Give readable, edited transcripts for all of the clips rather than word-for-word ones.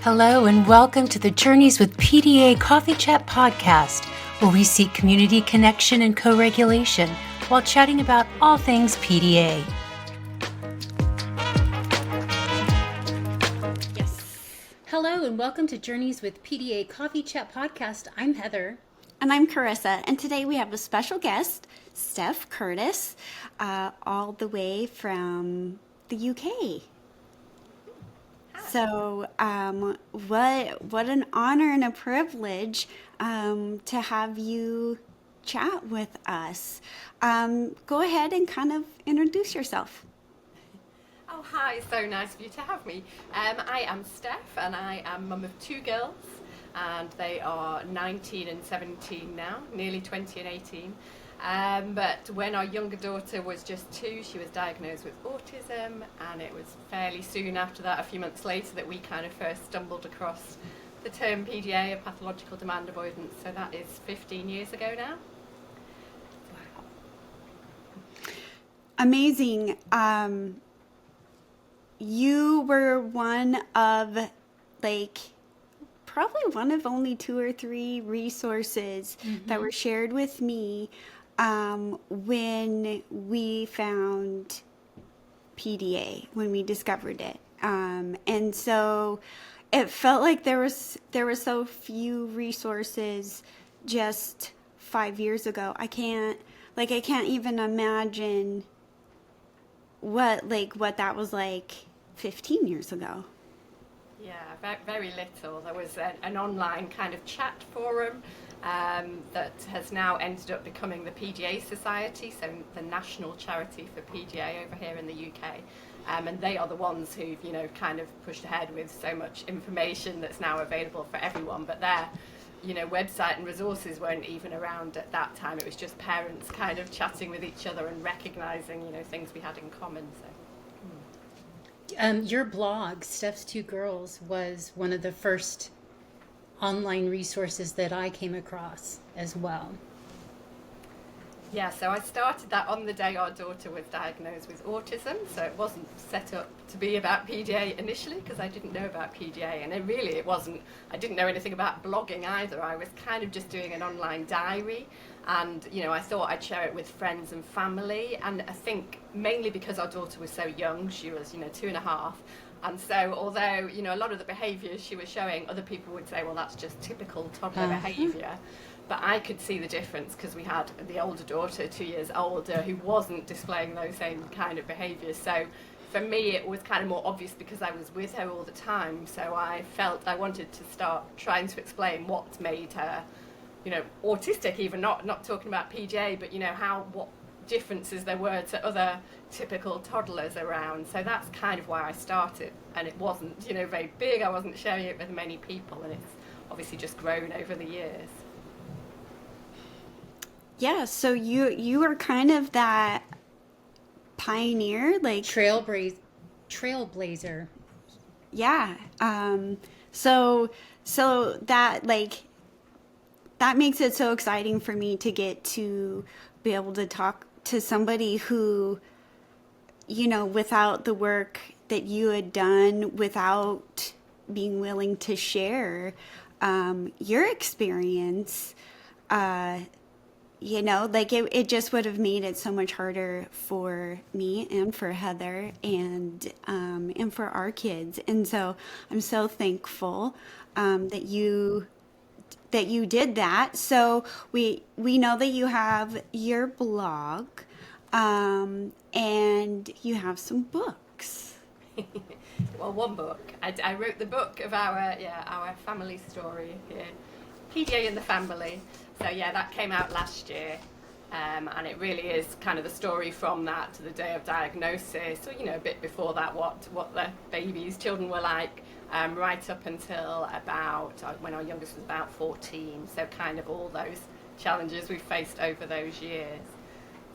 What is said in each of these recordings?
Hello and welcome to the Journeys with PDA Coffee Chat podcast, where we seek community connection and co-regulation while chatting about all things PDA. Hello and welcome to Journeys with PDA Coffee Chat podcast. I'm Heather. And I'm Kerissa, and today we have a special guest, Steph Curtis, all the way from the UK. So, what an honor and a privilege to have you chat with us. Go ahead and kind of introduce yourself. Oh, hi, so nice of you to have me. I am Steph, and I am mum of two girls, and they are 19 and 17 now, nearly 20 and 18. But when our younger daughter was just 2, she was diagnosed with autism, and it was fairly soon after that, a few months later, that we kind of first stumbled across the term PDA, a pathological demand avoidance. So that is 15 years ago now. Amazing. You were one of, probably one of only 2 or 3 resources that were shared with me when we found PDA, when we discovered it. And so it felt like there were so few resources just 5 years ago. I can't even imagine what that was like 15 years ago. Yeah, very little. There was an online kind of chat forum that has now ended up becoming the PDA Society, so the national charity for PDA over here in the UK. And they are the ones who've, kind of pushed ahead with so much information that's now available for everyone. But their, website and resources weren't even around at that time. It was just parents kind of chatting with each other and recognising, things we had in common. So. Your blog, Steph's Two Girls, was one of the first online resources that I came across as well. Yeah, so I started that on the day our daughter was diagnosed with autism, so it wasn't set up to be about PDA initially because I didn't know about PDA, and it wasn't, I didn't know anything about blogging either. I was kind of just doing an online diary, and I thought I'd share it with friends and family, and I think mainly because our daughter was so young, she was 2.5, and so although a lot of the behaviours she was showing, other people would say, well, that's just typical toddler behaviour. But I could see the difference because we had the older daughter, 2 years older, who wasn't displaying those same kind of behaviours. So for me, it was kind of more obvious because I was with her all the time. So I felt I wanted to start trying to explain what made her, autistic, even not talking about PDA, but, what differences there were to other typical toddlers around. So that's kind of why I started. And it wasn't, very big. I wasn't sharing it with many people. And it's obviously just grown over the years. Yeah, so you are kind of that pioneer, trailblazer. Yeah. So that that makes it so exciting for me to get to be able to talk to somebody who, without the work that you had done, without being willing to share your experience, it just would have made it so much harder for me and for Heather and for our kids. And so I'm so thankful that you did that. So we know that you have your blog and you have some books. Well, one book. I wrote the book of our family story here, PDA in the Family. So yeah, that came out last year, and it really is kind of the story from that to the day of diagnosis, or a bit before that, what the children were like, right up until about when our youngest was about 14. So kind of all those challenges we faced over those years.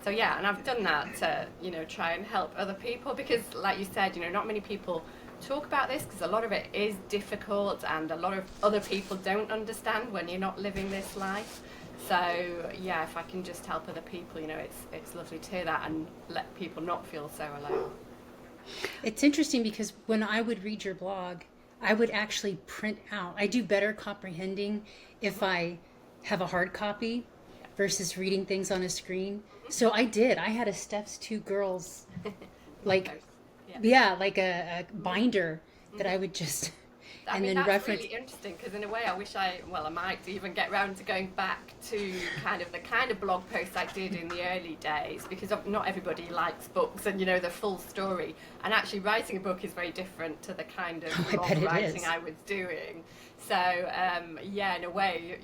So yeah, and I've done that to try and help other people because, like you said, not many people talk about this because a lot of it is difficult and a lot of other people don't understand when you're not living this life. So yeah, if I can just help other people, it's lovely to hear that and let people not feel so alone. It's interesting because when I would read your blog, I would actually print out. I do better comprehending if I have a hard copy versus reading things on a screen. So I did. I had a Steph's Two Girls, like, like a binder that I would just, I mean, that's really interesting, because in a way I wish I might even get round to going back to the kind of blog posts I did in the early days, because not everybody likes books and, the full story. And actually writing a book is very different to the kind of blog writing I was doing. So, in a way,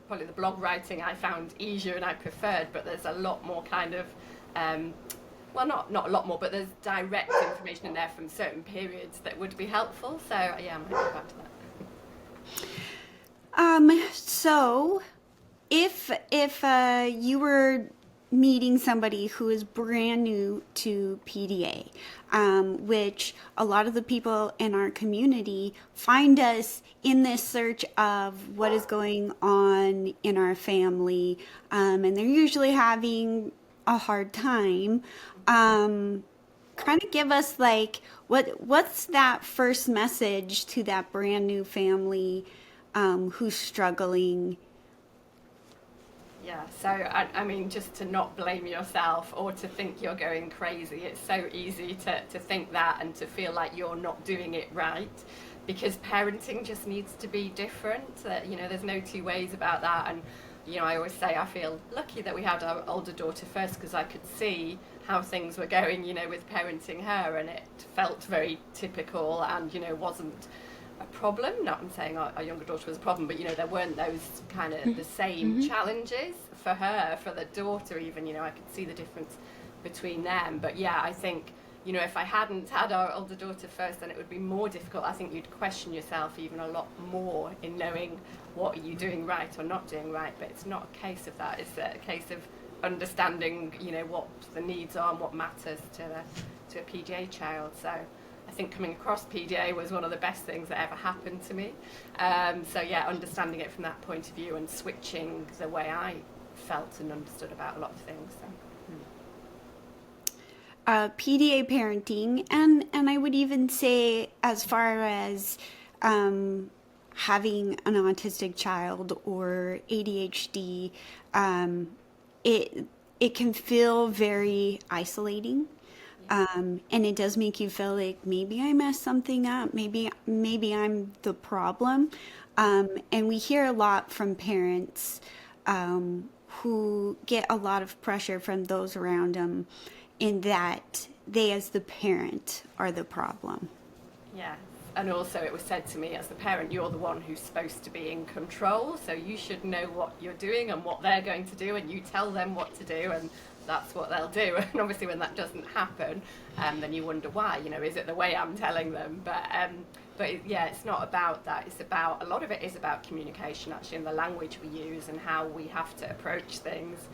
probably the blog writing I found easier and I preferred, but there's a lot more kind of, not a lot more, but there's direct information in there from certain periods that would be helpful. So, yeah, I might go back to that. So, if you were meeting somebody who is brand new to PDA, which a lot of the people in our community find us in this search of what is going on in our family, and they're usually having a hard time, kind of give us like what's that first message to that brand new family who's struggling? Yeah, so I mean, just to not blame yourself or to think you're going crazy. It's so easy to think that and to feel like you're not doing it right, because parenting just needs to be different. There's no two ways about that. And I always say I feel lucky that we had our older daughter first, because I could see how things were going, with parenting her, and it felt very typical and, wasn't a problem. Not I'm saying our younger daughter was a problem, but, there weren't those kind of the same challenges for her, for the daughter even, I could see the difference between them. But yeah, I think, if I hadn't had our older daughter first, then it would be more difficult. I think you'd question yourself even a lot more in knowing what are you doing right or not doing right. But it's not a case of that. It's a case of understanding, what the needs are and what matters to a PDA child. So I think coming across PDA was one of the best things that ever happened to me. So yeah, understanding it from that point of view and switching the way I felt and understood about a lot of things. So. PDA parenting, and I would even say, as far as having an autistic child or ADHD, it can feel very isolating, and it does make you feel like maybe I messed something up, maybe I'm the problem, and we hear a lot from parents who get a lot of pressure from those around them, in that they as the parent are the problem. Yeah, and also it was said to me, as the parent, you're the one who's supposed to be in control, so you should know what you're doing and what they're going to do, and you tell them what to do, and that's what they'll do. And obviously when that doesn't happen, then you wonder why, is it the way I'm telling them? But yeah, it's not about that. It's about, a lot of it is about communication, actually, and the language we use and how we have to approach things.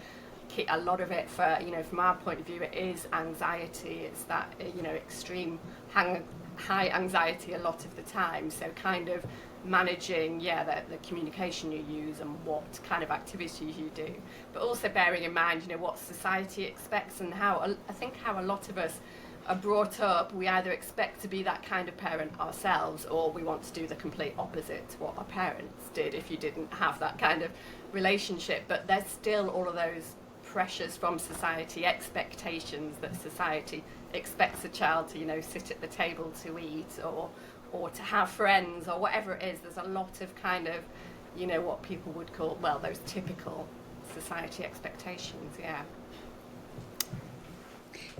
A lot of it, from our point of view, it is anxiety. It's that, extreme high anxiety a lot of the time. So kind of managing, the communication you use and what kind of activities you do. But also bearing in mind, what society expects, and how a lot of us are brought up. We either expect to be that kind of parent ourselves, or we want to do the complete opposite to what our parents did if you didn't have that kind of relationship. But there's still all of those pressures from society, expectations that society expects a child to, sit at the table to eat or to have friends or whatever it is. There's a lot of kind of, what people would call, those typical society expectations, yeah.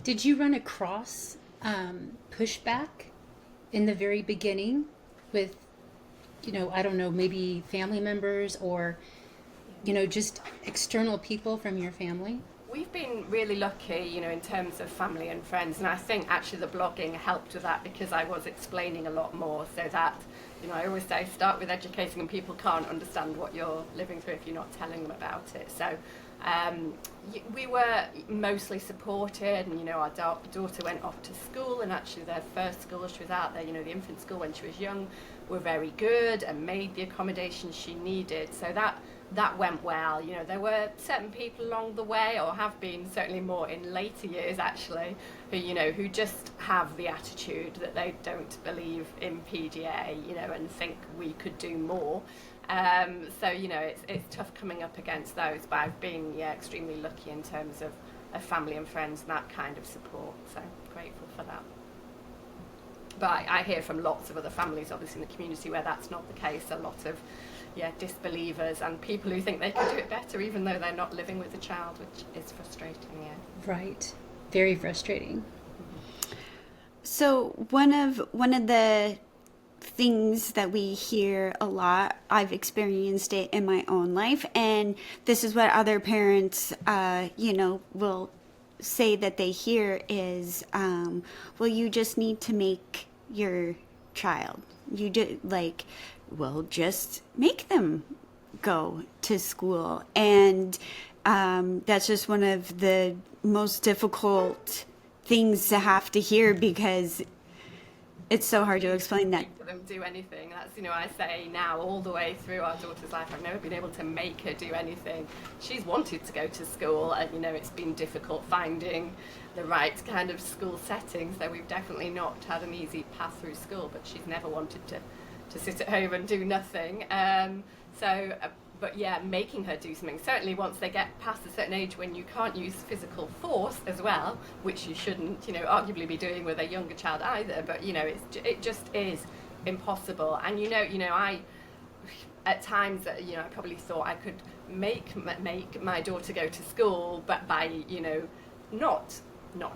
Did you run across pushback in the very beginning with, I don't know, maybe family members or just external people from your family? We've been really lucky, in terms of family and friends, and I think actually the blogging helped with that, because I was explaining a lot more, so that, I always say start with educating, and people can't understand what you're living through if you're not telling them about it. So we were mostly supported, and our daughter went off to school, and actually their first school she was out there, the infant school when she was young, were very good and made the accommodations she needed. So that that went well. You know, there were certain people along the way, or have been certainly more in later years actually, who, you know, who just have the attitude that they don't believe in PDA, you know, and think we could do more. So, you know, it's tough coming up against those, but I've been, extremely lucky in terms of family and friends and that kind of support, so grateful for that. But I hear from lots of other families, obviously, in the community where that's not the case. A lot of, disbelievers and people who think they can do it better, even though they're not living with a child, which is frustrating, Right. Very frustrating. So one of the things that we hear a lot, I've experienced it in my own life, and this is what other parents, will say that they hear is, well, you just need to make your child. You just make them go to school. And that's just one of the most difficult things to have to hear, because it's so hard to explain that. For them do anything. That's, you know, I say now all the way through our daughter's life, I've never been able to make her do anything. She's wanted to go to school, and, you know, it's been difficult finding the right kind of school setting, so we've definitely not had an easy path through school, but she's never wanted to sit at home and do nothing. But making her do something, certainly once they get past a certain age when you can't use physical force as well, which you shouldn't, you know, arguably be doing with a younger child either, but, you know, it just is impossible. And, you know, I, at times, you know, I probably thought I could make my daughter go to school, but by, you know, not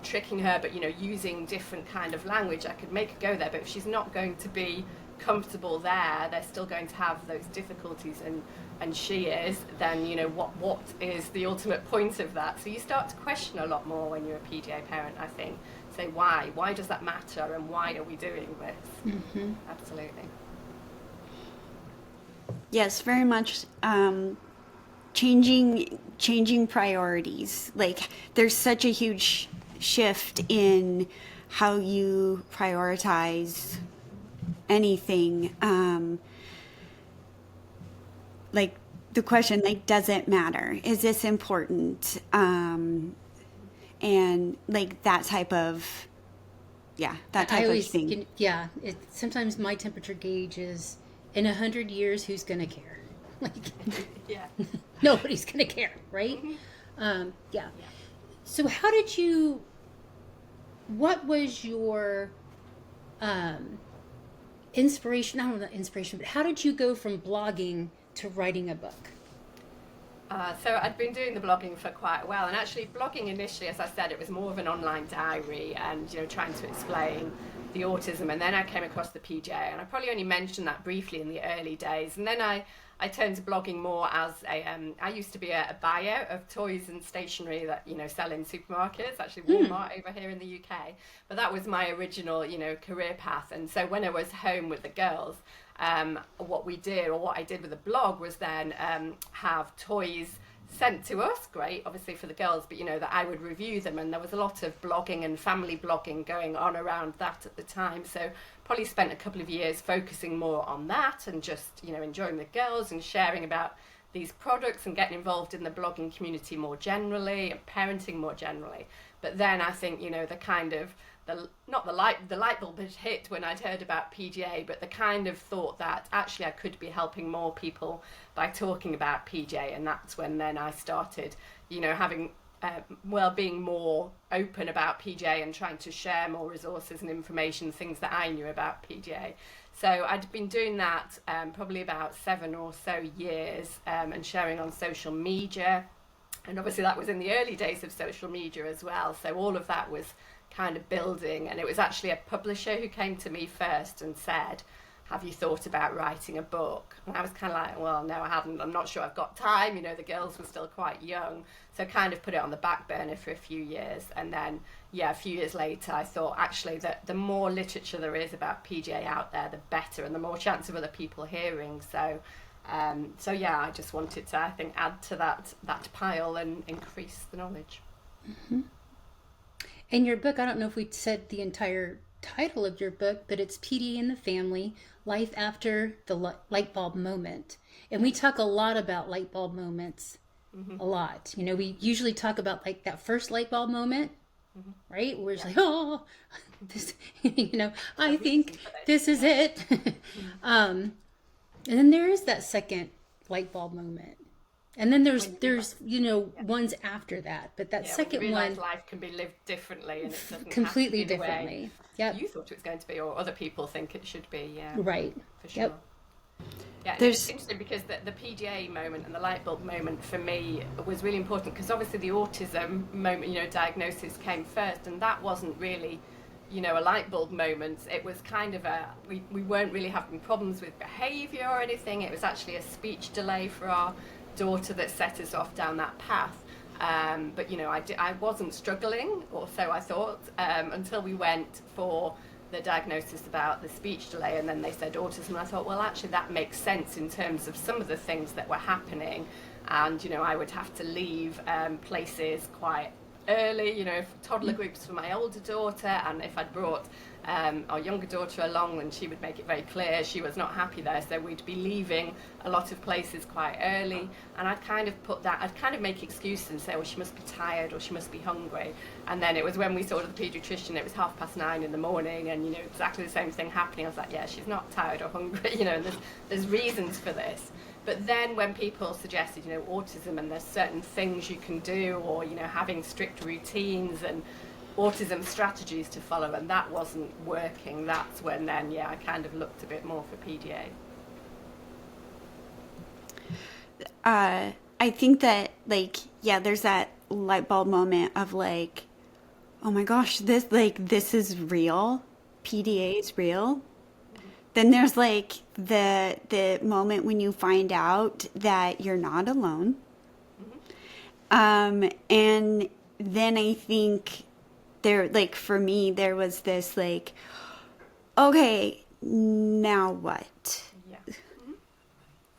tricking her, but, you know, using different kind of language, I could make her go there. But if she's not going to be comfortable there, they're still going to have those difficulties, and she is, then, you know, what is the ultimate point of that? So you start to question a lot more when you're a PDA parent, I think. Say, why does that matter, and why are we doing this? Mm-hmm. Absolutely. Yes, very much. Changing priorities. Like, there's such a huge shift in how you prioritize anything. Like, the question, like, does it matter? Is this important? And like that type of thing. Sometimes my temperature gauge is, in 100 years, who's gonna care? Like, nobody's gonna care, right? So what was your inspiration? I don't know, inspiration, but how did you go from blogging to writing a book? So I'd been doing the blogging for quite a while, and actually blogging initially, as I said, it was more of an online diary and, you know, trying to explain the autism, and then I came across the PDA, and I probably only mentioned that briefly in the early days, and then I turned to blogging more as I used to be a buyer of toys and stationery that, you know, sell in supermarkets, actually Walmart over here in the UK, but that was my original, you know, career path. And so when I was home with the girls, what I did with the blog was then have toys sent to us, great, obviously for the girls, but, you know, that I would review them, and there was a lot of blogging and family blogging going on around that at the time, so probably spent a couple of years focusing more on that and just, you know, enjoying the girls and sharing about these products and getting involved in the blogging community more generally and parenting more generally. But then I think, you know, the kind of the light bulb had hit when I'd heard about PDA, but the kind of thought that actually I could be helping more people by talking about PDA, and that's when then I started, you know, having being more open about PDA and trying to share more resources and information, things that I knew about PDA. So I'd been doing that probably about 7 or so years, and sharing on social media, and obviously that was in the early days of social media as well, so all of that was kind of building. And it was actually a publisher who came to me first and said, have you thought about writing a book? And I was kind of like, well, no, I haven't. I'm not sure I've got time. You know, the girls were still quite young. So kind of put it on the back burner for a few years. And then, a few years later, I thought actually that the more literature there is about PDA out there, the better, and the more chance of other people hearing. So I just wanted to, I think, add to that pile and increase the knowledge. Mm-hmm. And your book, I don't know if we said the entire title of your book, but it's PDA in the Family, Life After the Light Bulb Moment. And we talk a lot about light bulb moments, a lot. You know, we usually talk about like that first light bulb moment, right? Where it's like, oh, this, you know, I think this is it. And then there is that second light bulb moment. And then there's you know, ones after that, but that second one, life can be lived differently, and it doesn't completely have to be the differently. way Yep. you thought it was going to be, or other people think it should be. Yeah, Right. for sure. Yep. Yeah, and it's interesting because the PDA moment and the light bulb moment for me was really important, because obviously the autism moment, you know, diagnosis came first, and that wasn't really, you know, a light bulb moment. It was kind of we weren't really having problems with behaviour or anything. It was actually a speech delay for our daughter that set us off down that path. But you know, I wasn't struggling, or so I thought, until we went for the diagnosis about the speech delay, and then they said autism, and I thought, well, actually that makes sense in terms of some of the things that were happening. And you know, I would have to leave places quite early, you know, toddler groups for my older daughter, and if I'd brought our younger daughter along, then she would make it very clear she was not happy there, so we'd be leaving a lot of places quite early. And I'd kind of make excuses and say, well, she must be tired or she must be hungry. And then it was when we saw the paediatrician, it was 9:30 in the morning, and you know, exactly the same thing happening. I was like, yeah, she's not tired or hungry, you know, and there's reasons for this. But then when people suggested, you know, autism, and there's certain things you can do, or, you know, having strict routines and autism strategies to follow, and that wasn't working, that's when then, yeah, I kind of looked a bit more for PDA. I think that, like, yeah, there's that light bulb moment of like, oh my gosh, this is real. PDA is real. Then there's like the moment when you find out that you're not alone. And then I think there, like, for me, there was this like, okay, now what? Yeah.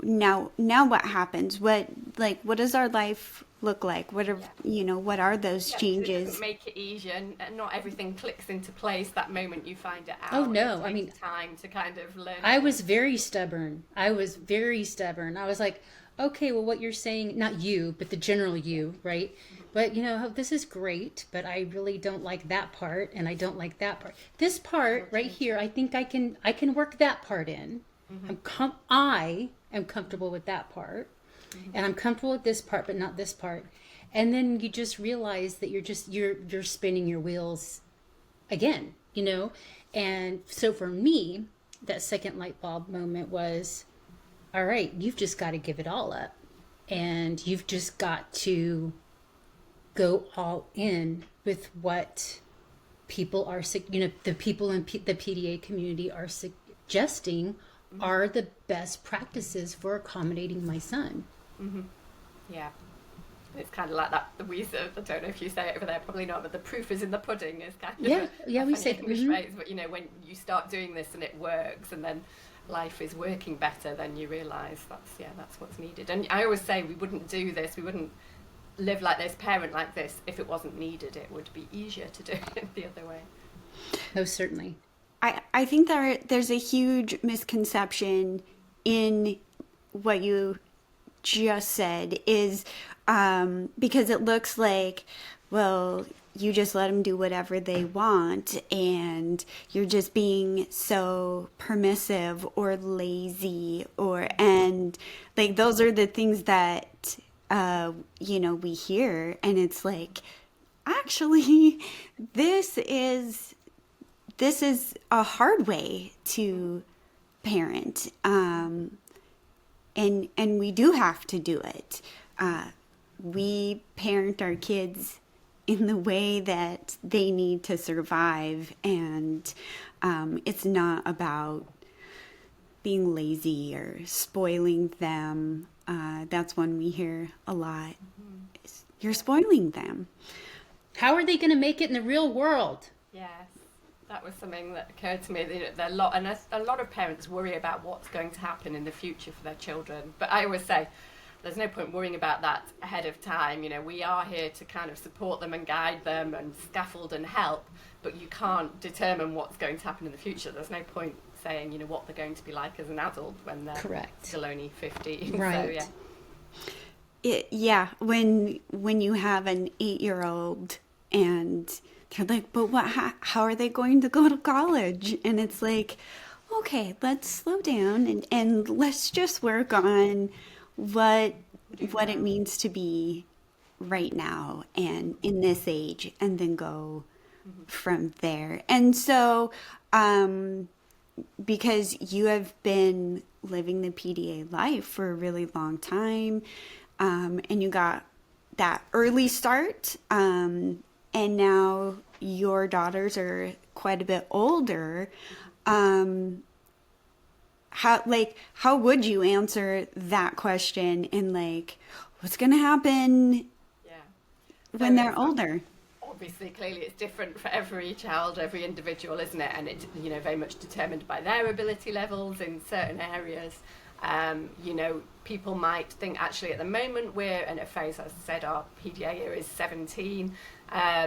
Now what happens? What does our life look like? What are, you know, what are those changes? It doesn't make it easier, and not everything clicks into place that moment you find it out. Oh no, it takes I mean, time to kind of learn. I was very stubborn. I was like, okay, well, what you're saying, not you, but the general you, right? But you know, this is great, but I really don't like that part, and I don't like that part. This part right here, I think I can work that part in. I am comfortable with that part, and I'm comfortable with this part, but not this part. And then you just realize that you're spinning your wheels again, you know. And so for me, that second light bulb moment was, all right, you've just got to give it all up, and you've just got to go all in with what people are, you know, the people in the PDA community are suggesting are the best practices for accommodating my son. Yeah. It's kind of like that, the I don't know if you say it over there, probably not, but the proof is in the pudding is kind of a we say English phrase. But you know, when you start doing this and it works, and then life is working better, then you realise that's what's needed. And I always say we wouldn't do this, we wouldn't live like this, parent like this, if it wasn't needed. It would be easier to do it the other way. Most certainly. I think there's a huge misconception in what you just said, is because it looks like, well, you just let them do whatever they want, and you're just being so permissive or lazy, and like those are the things that you know, we hear, and it's like, actually, this is a hard way to parent, and we do have to do it. We parent our kids in the way that they need to survive, and it's not about being lazy or spoiling them. That's one we hear a lot. You're spoiling them. How are they going to make it in the real world? Yes, that was something that occurred to me. A lot of parents worry about what's going to happen in the future for their children. But I always say, there's no point worrying about that ahead of time. You know, we are here to kind of support them and guide them and scaffold and help, but you can't determine what's going to happen in the future. There's no point saying, you know, what they're going to be like as an adult when they're Correct. still only 15. Right. So, yeah. Yeah, when you have an 8-year-old and they're like, but how are they going to go to college? And it's like, okay, let's slow down and let's just work on what it means to be right now and in this age, and then go from there. And so, because you have been living the PDA life for a really long time, and you got that early start, and now your daughters are quite a bit older. How would you answer that question in like, what's going to happen when they're older? Obviously, clearly it's different for every child, every individual, isn't it? And it's, you know, very much determined by their ability levels in certain areas. You know, people might think actually at the moment we're in a phase, as I said, our PDA year is 17,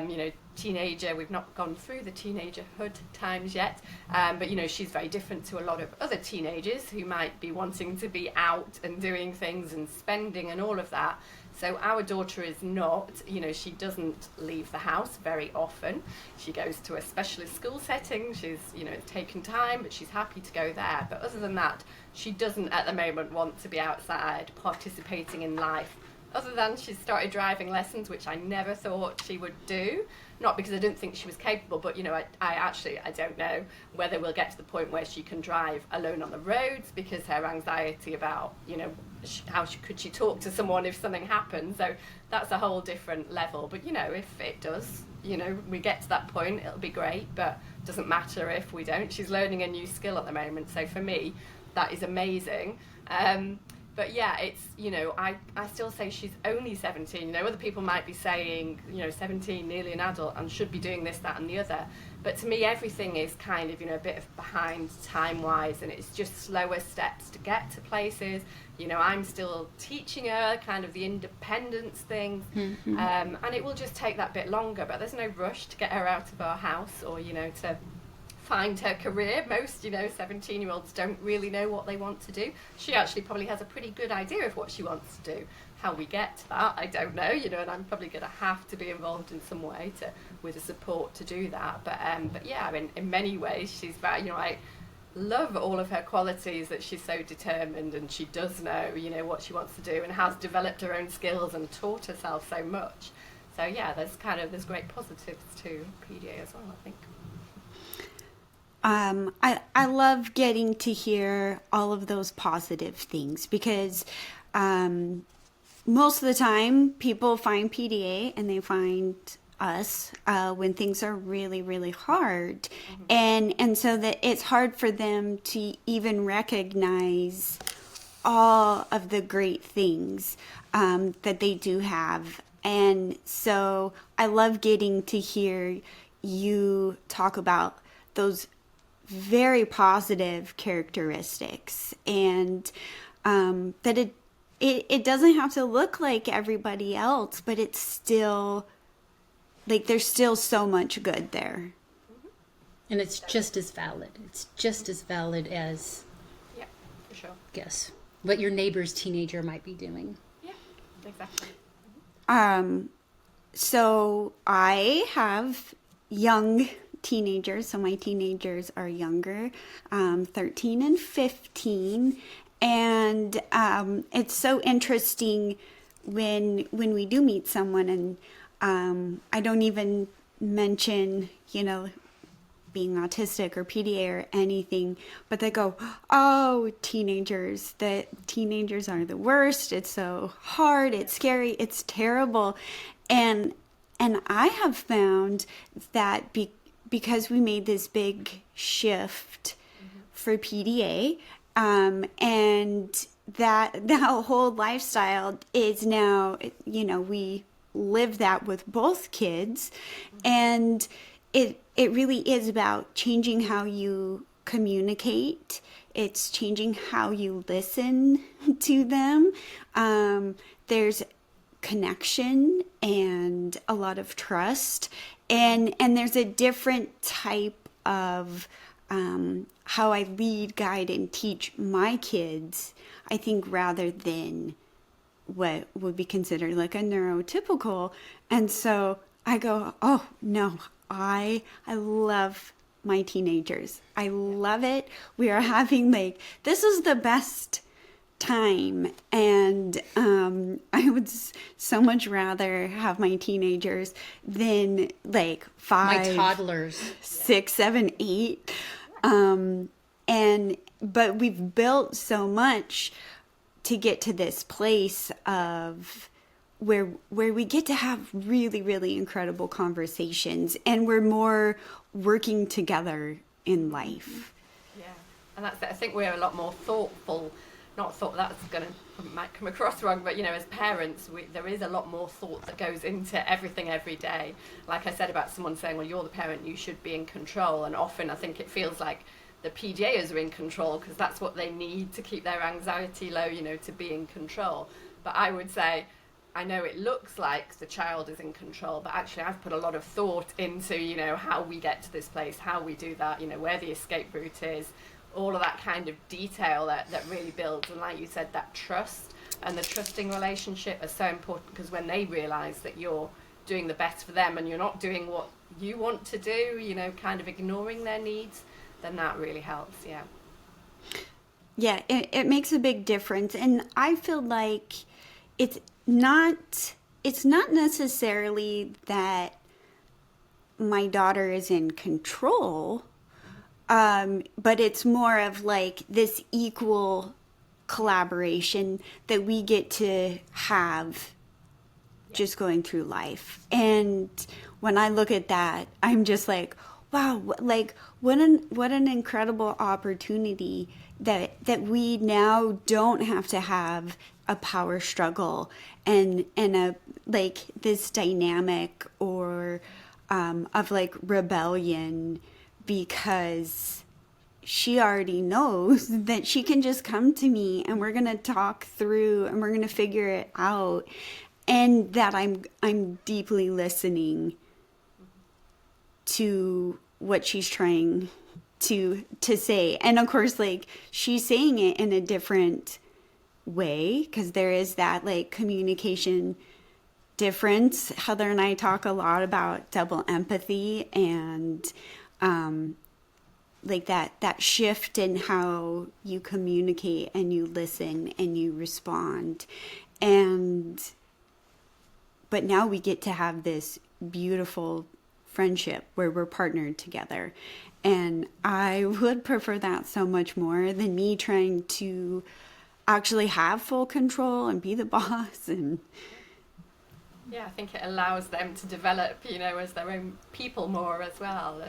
you know, teenager, we've not gone through the teenagerhood times yet, but you know, she's very different to a lot of other teenagers who might be wanting to be out and doing things and spending and all of that. So our daughter is not, you know, she doesn't leave the house very often. She goes to a specialist school setting. She's, you know, taken time, but she's happy to go there. But other than that, she doesn't at the moment want to be outside participating in life. Other than she's started driving lessons, which I never thought she would do. Not because I didn't think she was capable, but, you know, I don't know whether we'll get to the point where she can drive alone on the roads, because her anxiety about, you know, could she talk to someone if something happens. So that's a whole different level. But, you know, if it does, you know, we get to that point, it'll be great, but it doesn't matter if we don't. She's learning a new skill at the moment. So for me, that is amazing. But yeah, it's, you know, I still say she's only 17. You know, other people might be saying, you know, 17, nearly an adult, and should be doing this, that, and the other. But to me, everything is kind of, you know, a bit of behind time-wise, and it's just slower steps to get to places. You know, I'm still teaching her kind of the independence thing, and it will just take that bit longer. But there's no rush to get her out of our house or, you know, to find her career. Most, you know, 17-year-olds don't really know what they want to do. She actually probably has a pretty good idea of what she wants to do. How we get to that, I don't know, you know, and I'm probably going to have to be involved in some way with the support to do that. But yeah, I mean, in many ways, she's very, you know, I love all of her qualities, that she's so determined and she does know, you know, what she wants to do and has developed her own skills and taught herself so much. So yeah, there's great positives to PDA as well, I think. I love getting to hear all of those positive things, because most of the time people find PDA and they find us when things are really, really hard. And so that it's hard for them to even recognize all of the great things that they do have. And so I love getting to hear you talk about those very positive characteristics, and that it doesn't have to look like everybody else, but it's still like there's still so much good there. And it's just as valid. It's just as valid as, yeah, for sure, guess what your neighbor's teenager might be doing. Yeah, exactly. So I have young teenagers, so my teenagers are younger, 13 and 15, and it's so interesting when we do meet someone, and I don't even mention, you know, being autistic or PDA or anything, but they go, oh, teenagers are the worst, it's so hard, it's scary, it's terrible. And I have found that because we made this big shift for PDA, and that whole lifestyle is now, you know, we live that with both kids, and it really is about changing how you communicate. It's changing how you listen to them. There's connection and a lot of trust, and there's a different type of how I lead, guide, and teach my kids, I think, rather than what would be considered like a neurotypical. And so I go, oh no, I love my teenagers. I love it. We are having this is the best time. And I would so much rather have my teenagers than My 5, toddlers. 6, 7, 8. But we've built so much to get to this place of where we get to have really, really incredible conversations, and we're more working together in life. Yeah, and that's it. I think we're a lot more thoughtful. Not thought that's might come across wrong, but as parents, there is a lot more thought that goes into everything every day. Like I said about someone saying, well, you're the parent, you should be in control, and often I think it feels like the PDAs are in control because that's what they need to keep their anxiety low, to be in control. But I would say, I know it looks like the child is in control, but actually I've put a lot of thought into, how we get to this place, how we do that, where the escape route is, all of that kind of detail that really builds. And like you said, that trust and the trusting relationship are so important, because when they realise that you're doing the best for them and you're not doing what you want to do, kind of ignoring their needs, then that really helps. Yeah, it makes a big difference. And I feel like it's not necessarily that my daughter is in control, but it's more of this equal collaboration that we get to have just going through life. And when I look at that, I'm just like, wow, what an incredible opportunity that we now don't have to have a power struggle and a this dynamic or of rebellion, because she already knows that she can just come to me and we're going to talk through and we're going to figure it out, and that I'm deeply listening to what she's trying to say. And of course, she's saying it in a different way, because there is that communication difference. Heather and I talk a lot about double empathy and that shift in how you communicate and you listen and you respond. But now we get to have this beautiful friendship where we're partnered together. And I would prefer that so much more than me trying to actually have full control and be the boss. And I think it allows them to develop, as their own people more as well,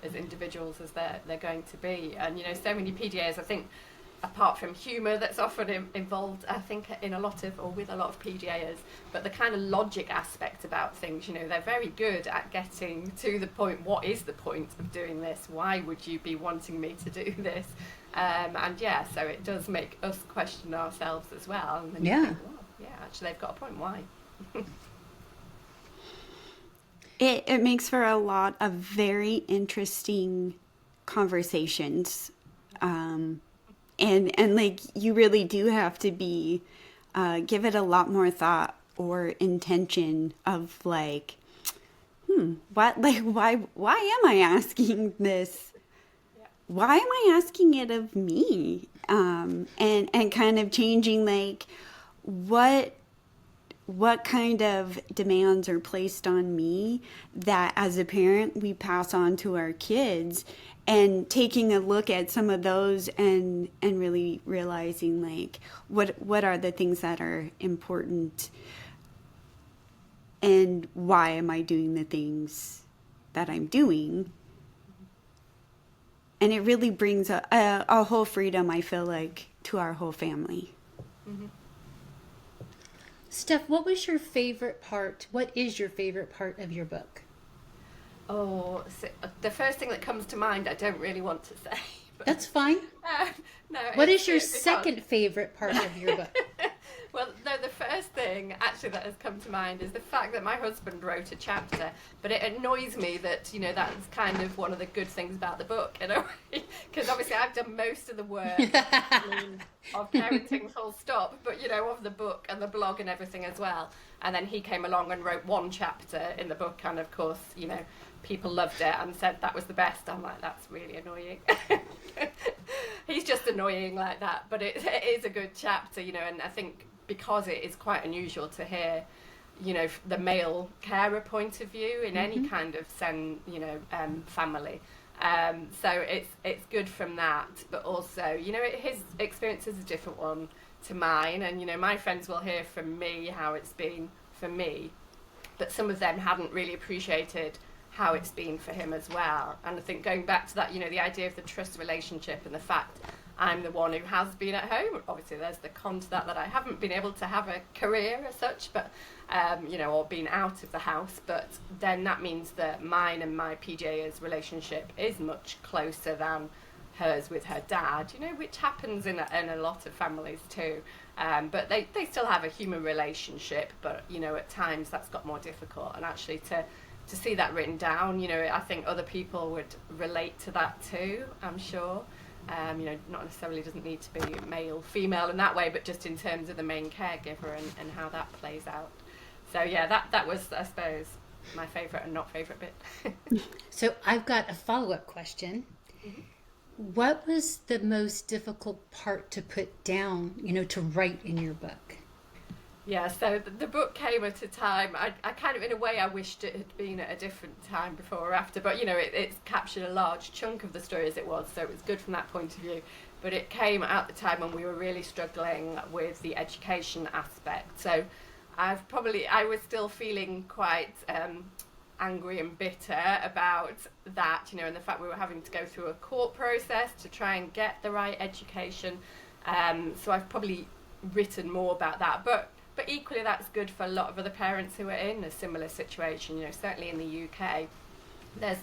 as individuals as they're going to be. And so many PDAs, I think, apart from humour that's often involved, I think, in a lot of, or with a lot of PDAs, but the kind of logic aspect about things, they're very good at getting to the point. What is the point of doing this? Why would you be wanting me to do this? So it does make us question ourselves as well. And then you think, well, actually they've got a point. Why? It makes for a lot of very interesting conversations. And you really do have to be, give it a lot more thought or intention of why am I asking this? Yeah. Why am I asking it of me? And kind of changing what kind of demands are placed on me that as a parent we pass on to our kids, and taking a look at some of those and really realizing what are the things that are important and why am I doing the things that I'm doing. And it really brings a whole freedom, I feel like, to our whole family. Mm-hmm. Steph, what is your favorite part of your book? Oh, so the first thing that comes to mind, I don't really want to say. But, That's fine. no. What is your because- second favorite part of your book? Well, no, the first thing actually that has come to mind is the fact that my husband wrote a chapter, but it annoys me that, that's kind of one of the good things about the book, because obviously I've done most of the work of parenting full stop, but, of the book and the blog and everything as well. And then he came along and wrote one chapter in the book, and of course, people loved it and said that was the best. I'm like, that's really annoying. He's just annoying like that, but it is a good chapter, and I think because it is quite unusual to hear, the male carer point of view in any kind of family. So it's good from that, but also, his experience is a different one to mine, and my friends will hear from me how it's been for me, but some of them hadn't really appreciated how it's been for him as well. And I think going back to that, the idea of the trust relationship and the fact I'm the one who has been at home. Obviously, there's the con to that I haven't been able to have a career as such, but or been out of the house. But then that means that mine and my PDA's relationship is much closer than hers with her dad. Which happens in a lot of families too. But they still have a human relationship. But at times that's got more difficult. And actually to see that written down, I think other people would relate to that too. I'm sure. Not necessarily doesn't need to be male, female in that way, but just in terms of the main caregiver and how that plays out. So yeah, that was, I suppose, my favourite and not favourite bit. So I've got a follow-up question. What was the most difficult part to put down, to write in your book? Yeah, so the book came at a time, I kind of, in a way, I wished it had been at a different time before or after, but, it's captured a large chunk of the story as it was, so it was good from that point of view. But it came at the time when we were really struggling with the education aspect. So I was still feeling quite angry and bitter about that, and the fact we were having to go through a court process to try and get the right education. So I've probably written more about that. But equally, that's good for a lot of other parents who are in a similar situation. Certainly in the UK, there's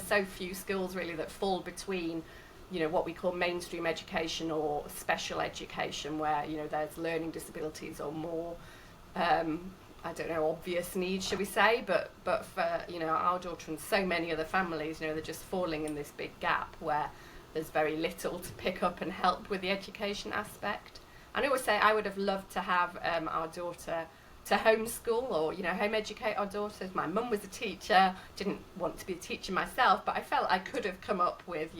so few schools really that fall between, what we call mainstream education or special education, where there's learning disabilities or more, obvious needs, should we say? But for our daughter and so many other families, they're just falling in this big gap where there's very little to pick up and help with the education aspect. And I always say I would have loved to have our daughter to homeschool or, home educate our daughters. My mum was a teacher, didn't want to be a teacher myself, but I felt I could have come up with,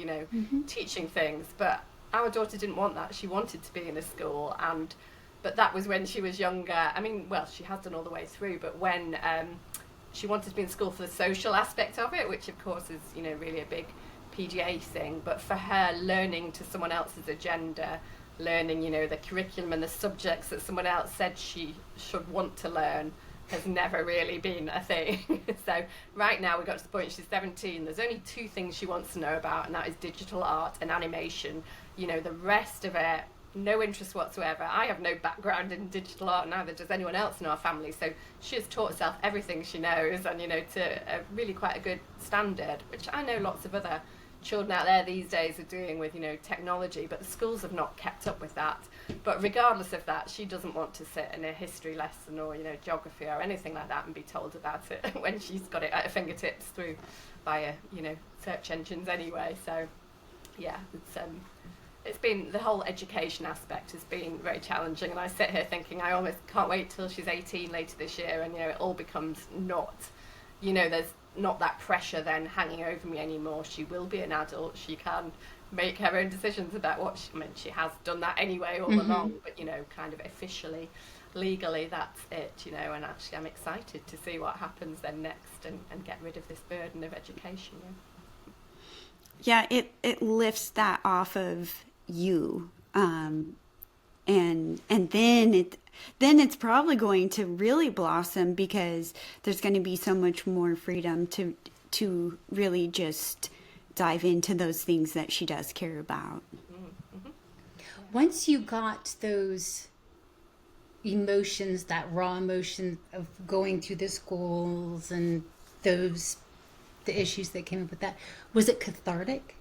teaching things. But our daughter didn't want that. She wanted to be in a school, but that was when she was younger. She has done all the way through, but when she wanted to be in school for the social aspect of it, which of course is, really a big PDA thing. But for her, learning to someone else's agenda, learning, the curriculum and the subjects that someone else said she should want to learn has never really been a thing. So right now we got to the point she's 17, there's only two things she wants to know about, and that is digital art and animation. The rest of it, no interest whatsoever. I have no background in digital art, neither does anyone else in our family, so she has taught herself everything she knows, and to a really quite a good standard, which I know lots of other children out there these days are doing with technology, but the schools have not kept up with that. But regardless of that, she doesn't want to sit in a history lesson or geography or anything like that and be told about it when she's got it at her fingertips through via search engines anyway. So yeah, it's been, the whole education aspect has been very challenging, and I sit here thinking I almost can't wait till she's 18 later this year and it all becomes not, there's not that pressure then hanging over me anymore. She will be an adult, she can make her own decisions about what she has done that anyway all along, but kind of officially, legally, that's it, and actually I'm excited to see what happens then next and get rid of this burden of education. Yeah, it lifts that off of you, and then it's probably going to really blossom, because there's going to be so much more freedom to really just dive into those things that she does care about. Once you got those emotions, that raw emotion of going through the schools and those the issues that came up with that. Was it cathartic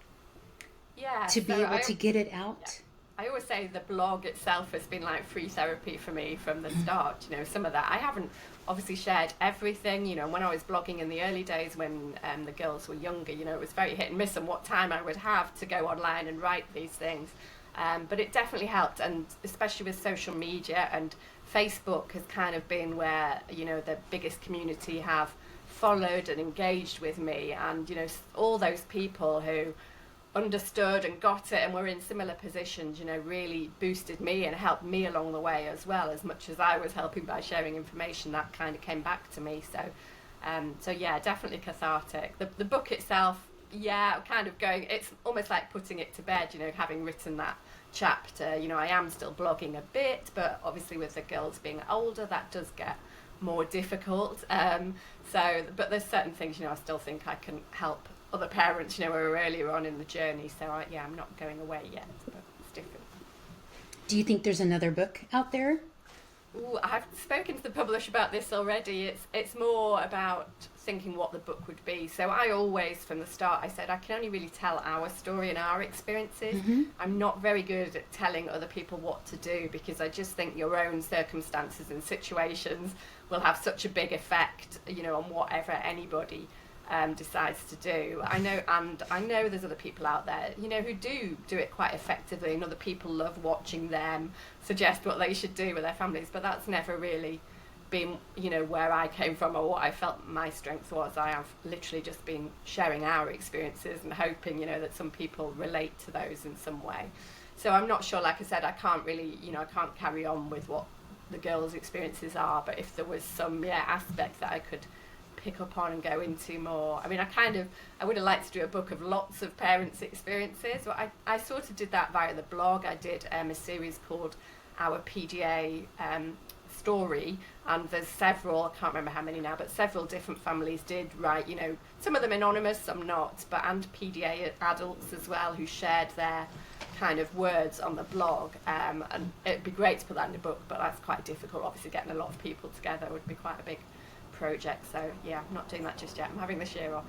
Yeah. to be able to get it out? I always say the blog itself has been like free therapy for me from the start. You know, some of that I haven't obviously shared everything. You know, when I was blogging in the early days when the girls were younger, you know, it was very hit and miss on what time I would have to go online and write these things. But it definitely helped, and especially with social media, and Facebook has kind of been where, you know, the biggest community have followed and engaged with me, and, you know, all those people who understood and got it and were in similar positions, you know, really boosted me and helped me along the way as well, as much as I was helping by sharing information. That kind of came back to me. So yeah, definitely cathartic. The book itself, yeah, kind of going, it's almost like putting it to bed, you know, having written that chapter. You know, I am still blogging a bit, but obviously with the girls being older, that does get more difficult. But there's certain things, you know, I still think I can help other parents, you know, who are earlier on in the journey. So I'm not going away yet, but it's different. Do you think there's another book out there? Ooh, I've spoken to the publisher about this already. It's more about thinking what the book would be. So I always, from the start, I said I can only really tell our story and our experiences. I'm not very good at telling other people what to do, because I just think your own circumstances and situations will have such a big effect, you know, on whatever anybody decides to do. I know there's other people out there, you know, who do it quite effectively, and other people love watching them suggest what they should do with their families, but that's never really been, you know, where I came from or what I felt my strength was. I have literally just been sharing our experiences and hoping, you know, that some people relate to those in some way. So I'm not sure, like I said, I can't really, you know, I can't carry on with what the girls' experiences are, but if there was some aspect that I could pick up on and go into more. I mean, I would have liked to do a book of lots of parents' experiences, but I sort of did that via the blog. I did a series called Our PDA Story, and there's several, I can't remember how many now, but several different families did write, you know, some of them anonymous, some not, and PDA adults as well, who shared their kind of words on the blog, and it'd be great to put that in a book, but that's quite difficult. Obviously getting a lot of people together would be quite a big project, so yeah, I'm not doing that just yet. I'm having this year off.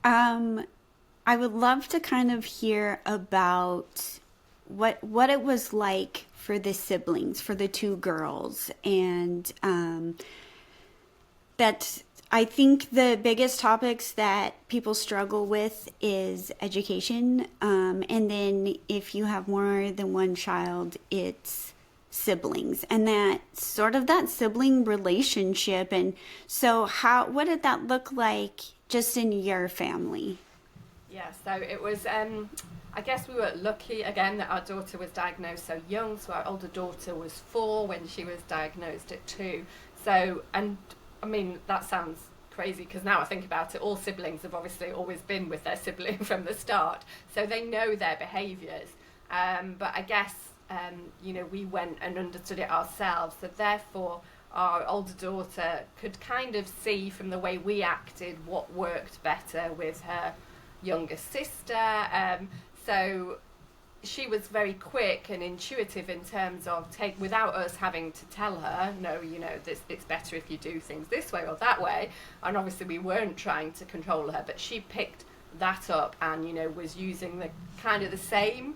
I would love to kind of hear about what it was like for the siblings, for the two girls, and that I think the biggest topics that people struggle with is education, and then if you have more than one child, it's siblings, and that sibling relationship. And so what did that look like just in your family? Yeah, so it was, I guess we were lucky again that our daughter was diagnosed so young. So our older daughter was 4 when she was diagnosed at 2. So, and I mean, that sounds crazy because now I think about it, all siblings have obviously always been with their sibling from the start, so they know their behaviours. But I guess, you know, we went and understood it ourselves, so therefore our older daughter could kind of see from the way we acted what worked better with her younger sister. So she was very quick and intuitive in terms of without us having to tell her, no, you know, it's better if you do things this way or that way. And obviously we weren't trying to control her, but she picked that up and, you know, was using the kind of the same,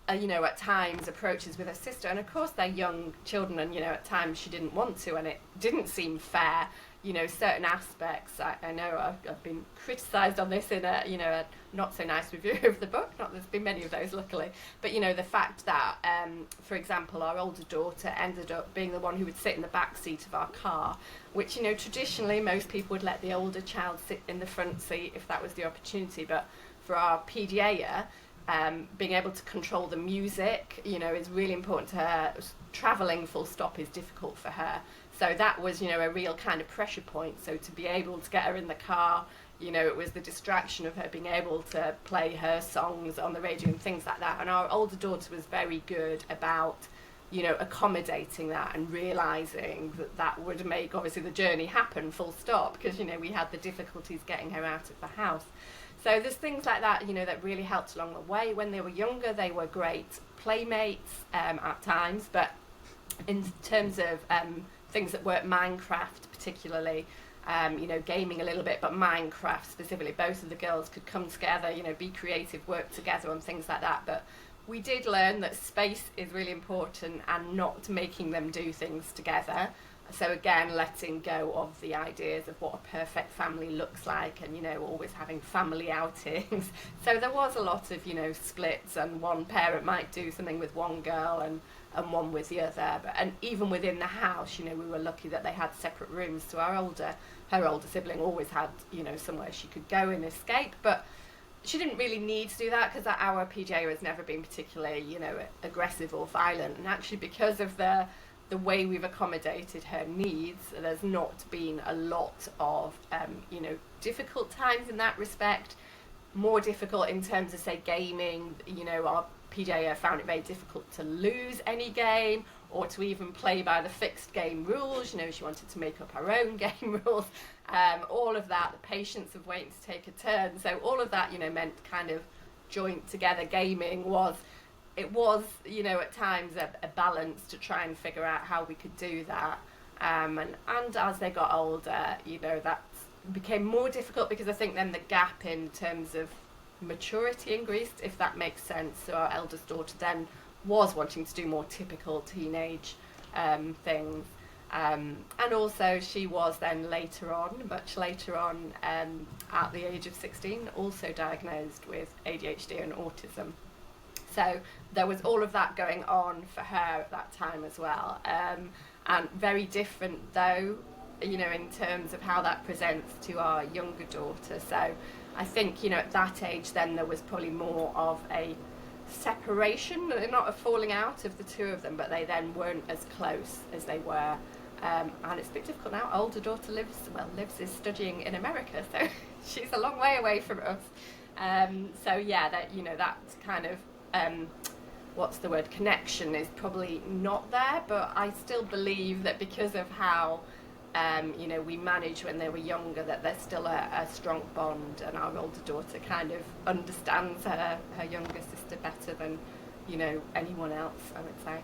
you know, at times approaches with her sister. And of course they're young children, and, you know, at times she didn't want to, and it didn't seem fair, you know, certain aspects. I know I've been criticised on this in a, you know, a not so nice review of the book. Not there's been many of those, luckily. But, you know, the fact that, for example, our older daughter ended up being the one who would sit in the back seat of our car, which, you know, traditionally most people would let the older child sit in the front seat if that was the opportunity. But for our PDA, being able to control the music, you know, is really important to her. Travelling full stop is difficult for her. So that was, you know, a real kind of pressure point. So to be able to get her in the car, you know, it was the distraction of her being able to play her songs on the radio and things like that. And our older daughter was very good about, you know, accommodating that and realising that that would make, obviously, the journey happen full stop, because, you know, we had the difficulties getting her out of the house. So there's things like that, you know, that really helped along the way. When they were younger, they were great playmates at times, but in terms of things that weren't Minecraft particularly, gaming a little bit, but Minecraft specifically. Both of the girls could come together, be creative, work together on things like that. But we did learn that space is really important and not making them do things together. So again, letting go of the ideas of what a perfect family looks like, and always having family outings. So there was a lot of splits, and one parent might do something with one girl and one with the other. And even within the house, we were lucky that they had separate rooms. So her older sibling always had somewhere she could go and escape, but she didn't really need to do that because our PDA has never been particularly aggressive or violent. And actually, because of the way we've accommodated her needs, there's not been a lot of difficult times in that respect. More difficult in terms of, say, gaming. Our PDA found it very difficult to lose any game or to even play by the fixed game rules. She wanted to make up her own game rules. All of that, the patience of waiting to take a turn. So all of that, meant kind of joint together gaming was at times a balance to try and figure out how we could do that. And as they got older, that became more difficult because I think then the gap in terms of maturity increased, if that makes sense. So our eldest daughter then was wanting to do more typical teenage things. And also she was then much later on, at the age of 16, also diagnosed with ADHD and autism. So there was all of that going on for her at that time as well. And very different though, in terms of how that presents to our younger daughter. So I think, at that age then there was probably more of a separation, not a falling out of the two of them, but they then weren't as close as they were. And it's a bit difficult now. Older daughter is studying in America, so she's a long way away from us. So yeah, that kind of connection is probably not there, but I still believe that because of how we managed when they were younger, that there's still a strong bond, and our older daughter kind of understands her younger sister better than anyone else, I would say.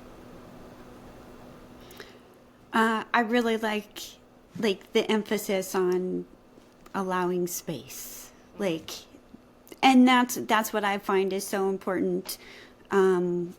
I really like the emphasis on allowing space, and that's what I find is so important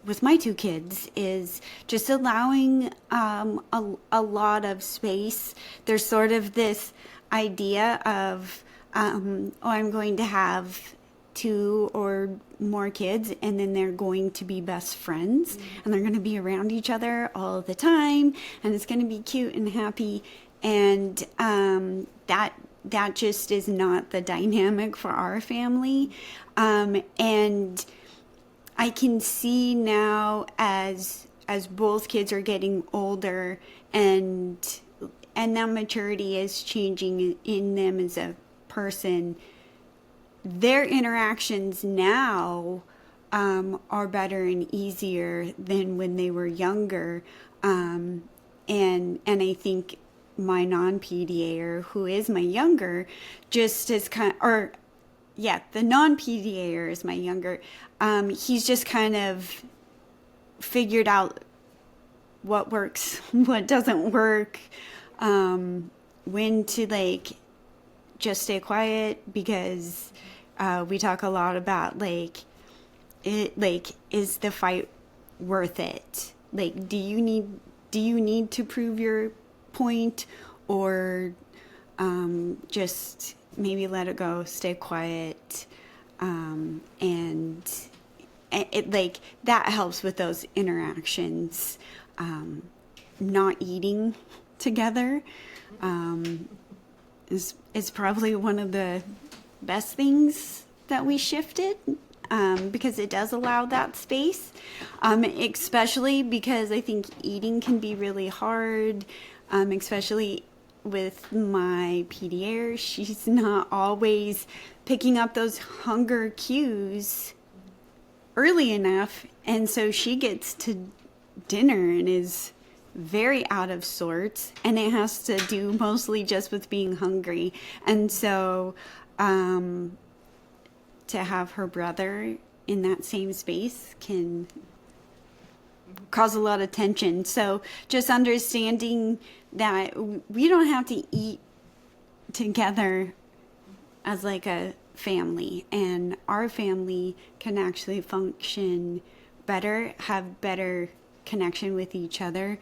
with my two kids, is just allowing a lot of space. There's sort of this idea of I'm going to have 2 or more kids, and then they're going to be best friends, and they're going to be around each other all the time, and it's going to be cute and happy, and that just is not the dynamic for our family. And I can see now as both kids are getting older, and that maturity is changing in them as a person, their interactions now are better and easier than when they were younger. And I think my non-PDAer, who is my younger, just as the non-PDAer is my younger. He's just kind of figured out what works, what doesn't work, when to just stay quiet, because we talk a lot about is the fight worth it? Do you need to prove your point, or just maybe let it go, stay quiet, and it that helps with those interactions. Not eating together is probably one of the best things that we shifted, because it does allow that space, especially because I think eating can be really hard, especially with my PDA. She's not always picking up those hunger cues early enough, and so she gets to dinner and is very out of sorts, and it has to do mostly just with being hungry. And so to have her brother in that same space can cause a lot of tension. So just understanding that we don't have to eat together as like a family, and our family can actually function better, have better connection with each other,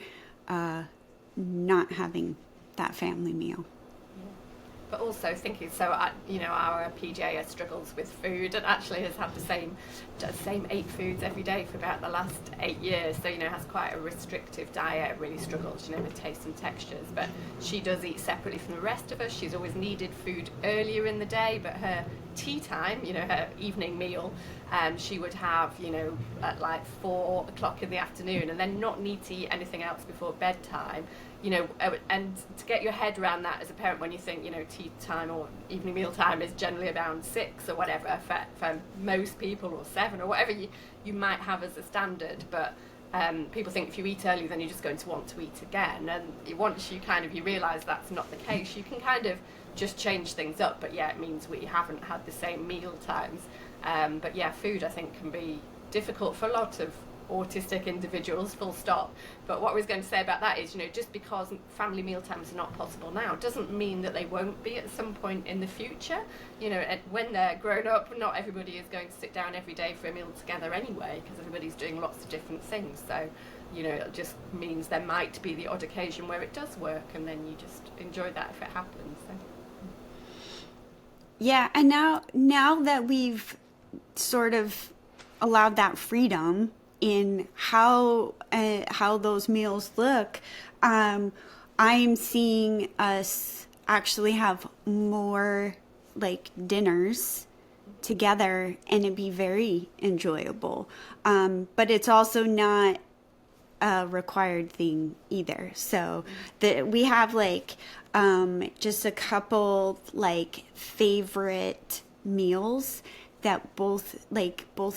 not having that family meal. But also thinking, so our PDA struggles with food, and actually has had the same 8 foods every day for about the last 8 years. So has quite a restrictive diet. Really struggles, with taste and textures. But she does eat separately from the rest of us. She's always needed food earlier in the day, but her tea time, her evening meal, she would have, at like 4 o'clock in the afternoon, and then not need to eat anything else before bedtime. And to get your head around that as a parent, when you think, tea time or evening meal time is generally around 6 or whatever for most people, or 7 or whatever you might have as a standard. But people think if you eat early, then you're just going to want to eat again. And once you realise that's not the case, you can kind of just change things up. But yeah, it means we haven't had the same meal times. But yeah, food I think can be difficult for a lot of autistic individuals, full stop. But what I was going to say about that is, just because family meal times are not possible now doesn't mean that they won't be at some point in the future. When they're grown up, not everybody is going to sit down every day for a meal together anyway, because everybody's doing lots of different things. So it just means there might be the odd occasion where it does work, and then you just enjoy that if it happens. So. Yeah, and now that we've sort of allowed that freedom in how those meals look, I'm seeing us actually have more like dinners together, and it'd be very enjoyable. But it's also not a required thing either. So we have like just a couple like favorite meals that both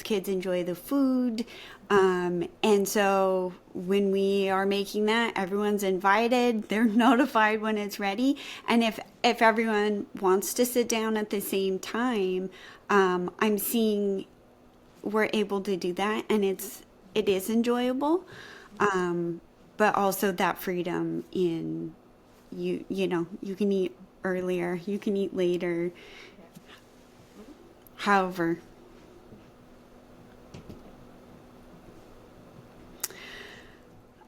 kids enjoy the food. And so when we are making that, everyone's invited, they're notified when it's ready. And if everyone wants to sit down at the same time, I'm seeing we're able to do that, and it is enjoyable. But also that freedom in you can eat earlier, you can eat later. However,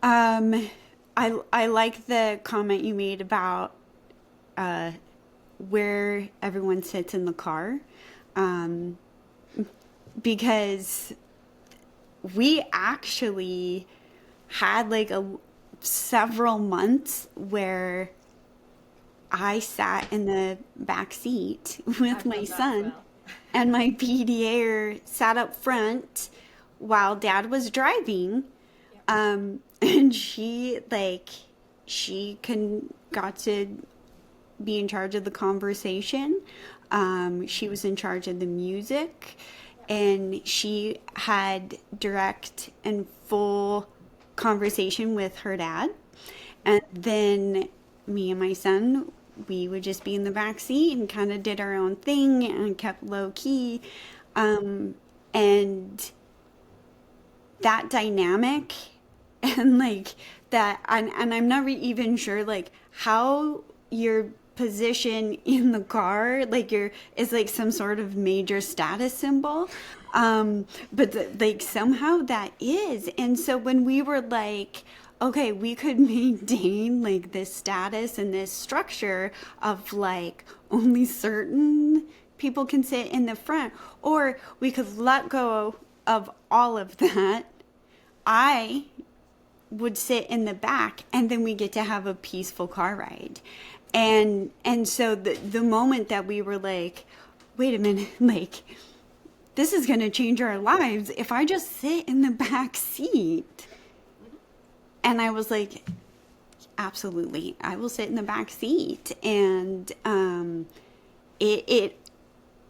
I like the comment you made about where everyone sits in the car, because we actually had like several months where I sat in the back seat with my son, and my PDA sat up front while Dad was driving. And she got to be in charge of the conversation. She was in charge of the music, and she had direct and full conversation with her dad. And then me and my son, we would just be in the back seat and kind of did our own thing and kept low key. And that dynamic, and like that, and I'm not even sure like how your position in the car is like some sort of major status symbol, but like somehow that is. And so when we were like, okay, we could maintain like this status and this structure of like only certain people can sit in the front, or we could let go of all of that, I would sit in the back, and then we get to have a peaceful car ride. And so the moment that we were like, wait a minute, like this is going to change our lives if I just sit in the back seat. And I was like, absolutely, I will sit in the back seat. And it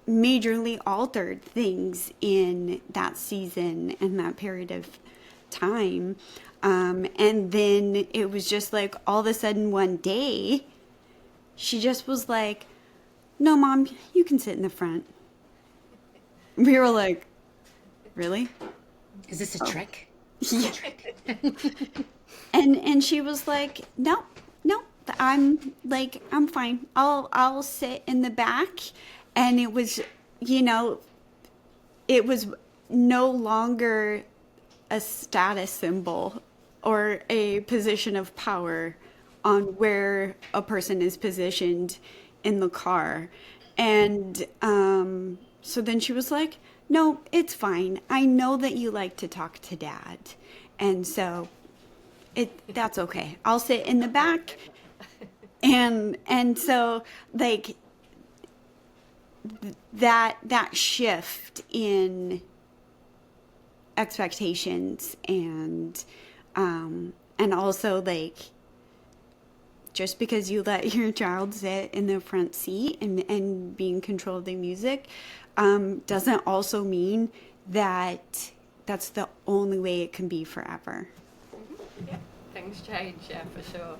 majorly altered things in that season and that period of time. And then it was just like all of a sudden one day, she just was like, no, Mom, you can sit in the front. We were like, really? Is this a trick? Yeah. And she was like, no, no, I'm fine. I'll sit in the back. And it was, you know, it was no longer a status symbol or a position of power on where a person is positioned in the car. And so then she was like, no, it's fine. I know that you like to talk to Dad. And so that's okay. I'll sit in the back. And so like that shift in expectations and also like just because you let your child sit in the front seat and be in control of the music doesn't also mean that that's the only way it can be forever. Yeah, things change, yeah, for sure.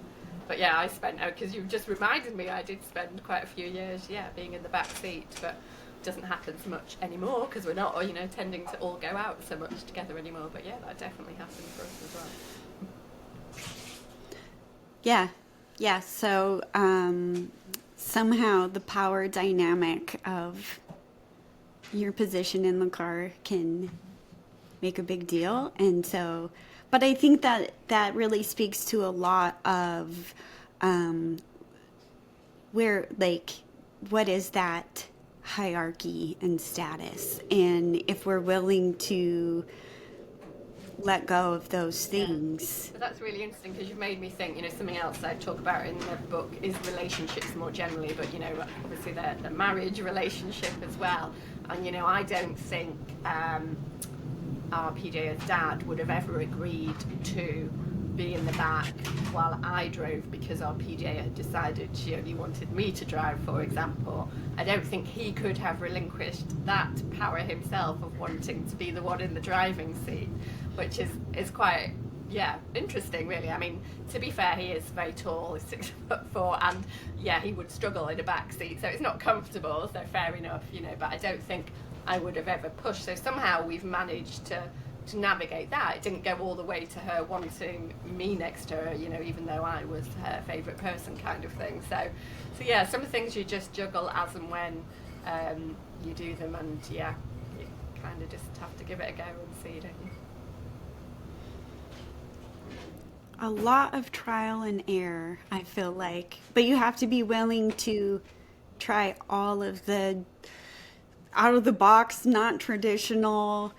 But yeah, I spent, because you've just reminded me, I did spend quite a few years, yeah, being in the back seat, but it doesn't happen so much anymore because we're not, you know, tending to all go out so much together anymore. But yeah, that definitely happened for us as well. Yeah. So somehow the power dynamic of your position in the car can make a big deal. And so, but I think that really speaks to a lot of where, like, what is that hierarchy and status? And if we're willing to let go of those things. But that's really interesting because you've made me think, you know, something else I talk about in the book is relationships more generally, but, you know, obviously the marriage relationship as well. And, you know, I don't think our PDA's dad would have ever agreed to be in the back while I drove because our PDA had decided she only wanted me to drive, for example. I don't think he could have relinquished that power himself of wanting to be the one in the driving seat, which is quite, yeah, interesting, really. I mean, to be fair, he is very tall, he's 6'4", and yeah, he would struggle in a back seat, so it's not comfortable, so fair enough, you know, but I don't think I would have ever pushed. So somehow we've managed to navigate that. It didn't go all the way to her wanting me next to her, you know, even though I was her favourite person kind of thing. So yeah, some things you just juggle as and when you do them, and yeah, you kind of just have to give it a go and see, don't you? A lot of trial and error, I feel like. But you have to be willing to try all of the out of the box, not traditional.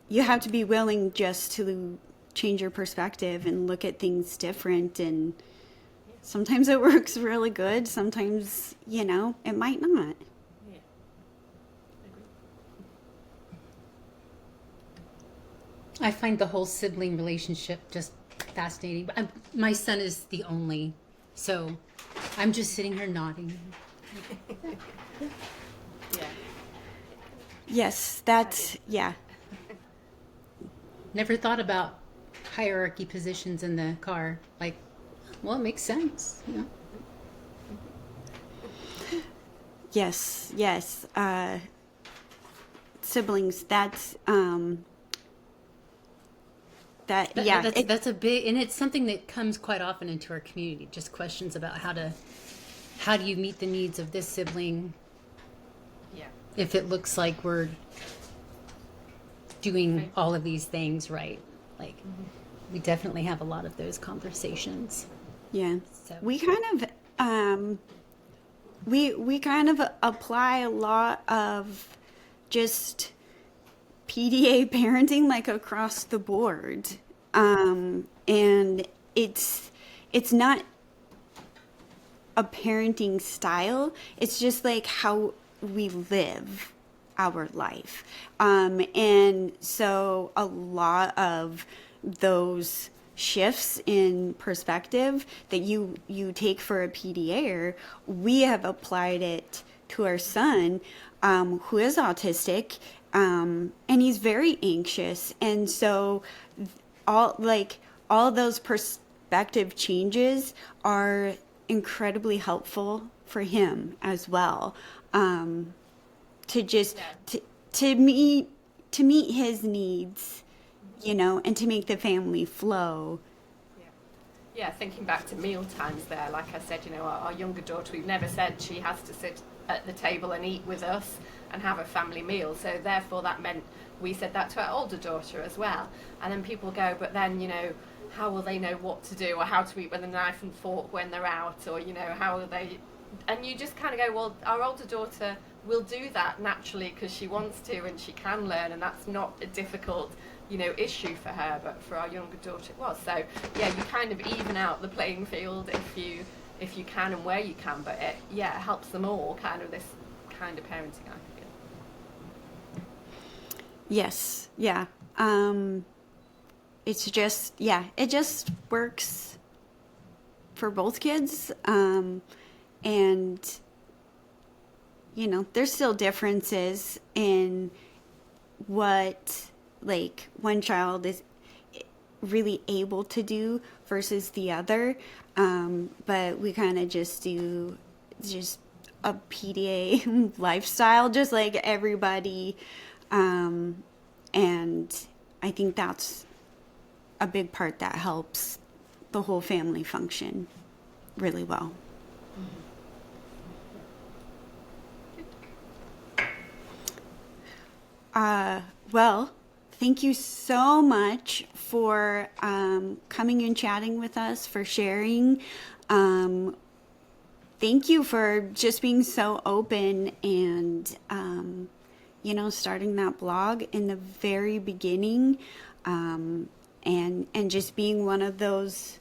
You have to be willing just to change your perspective and look at things different. And sometimes it works really good. Sometimes, you know, it might not. Yeah. I find the whole sibling relationship just fascinating. My son is the only, so I'm just sitting here nodding. Yeah. Yes, that's, yeah. Never thought about hierarchy positions in the car. Like, well, it makes sense. You know? Yes. Siblings, that's that's a big, and it's something that comes quite often into our community. Just questions about how do you meet the needs of this sibling? Yeah. If it looks like we're doing all of these things right, like we definitely have a lot of those conversations. Yeah. So. We kind of we kind of apply a lot of just PDA parenting like across the board. And it's not a parenting style. It's just like how we live our life. And so a lot of those shifts in perspective that you take for a PDA, we have applied it to our son, who is autistic, and he's very anxious. And so all those perspective changes are incredibly helpful for him as well. To just to meet his needs you know, and to make the family flow. Yeah, thinking back to meal times there, like I said, you know, our younger daughter, we've never said she has to sit at the table and eat with us and have a family meal. So therefore that meant we said that to our older daughter as well. And then people go, but then, you know, how will they know what to do, or how to eat with a knife and fork when they're out, or, you know, how will they... And you just kind of go, well, our older daughter will do that naturally because she wants to and she can learn, and that's not a difficult, you know, issue for her, but for our younger daughter it was. So yeah, you kind of even out the playing field if you can and where you can, but it helps them all, kind of this kind of parenting, I feel. Yes, yeah. It's just, it just works for both kids. And, you know, there's still differences in what, like, one child is really able to do versus the other. But we kind of just do just a PDA lifestyle, just like everybody. And I think that's a big part that helps the whole family function really well. Well, thank you so much for coming and chatting with us, for sharing. Thank you for just being so open and, you know, starting that blog in the very beginning, and just being one of those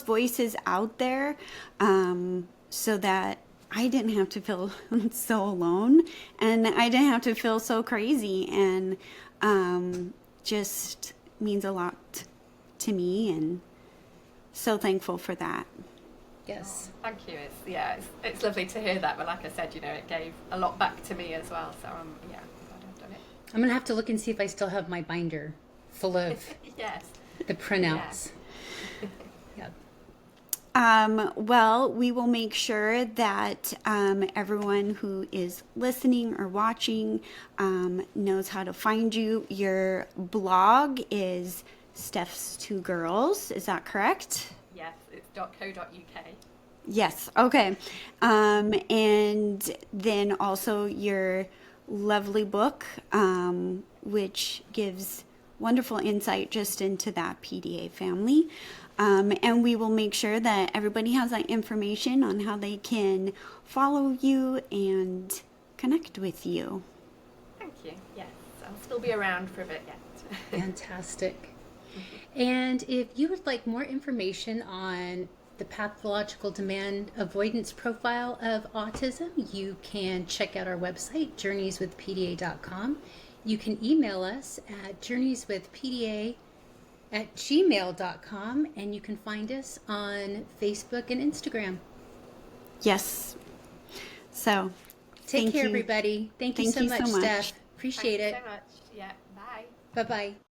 voices out there, so that I didn't have to feel so alone, and I didn't have to feel so crazy, and just means a lot to me, and so thankful for that. Yes. Oh, thank you. It's lovely to hear that, but like I said, you know, it gave a lot back to me as well, so glad I've done it. I'm going to have to look and see if I still have my binder full of Yes. the printouts. Yeah. Well, we will make sure that everyone who is listening or watching knows how to find you. Your blog is Steph's Two Girls. Is that correct? Yes, it's .co.uk. Yes. Okay. And then also your lovely book, which gives wonderful insight just into that PDA family. And we will make sure that everybody has that information on how they can follow you and connect with you. Thank you. Yes, I'll still be around for a bit yet. Fantastic. And if you would like more information on the pathological demand avoidance profile of autism, you can check out our website, journeyswithpda.com. You can email us at journeyswithpda@gmail.com, and you can find us on Facebook and Instagram. Yes. So, Take care, you. everybody. Thank you so much, Steph. Appreciate it. Thanks so much. Yeah, bye. Bye-bye.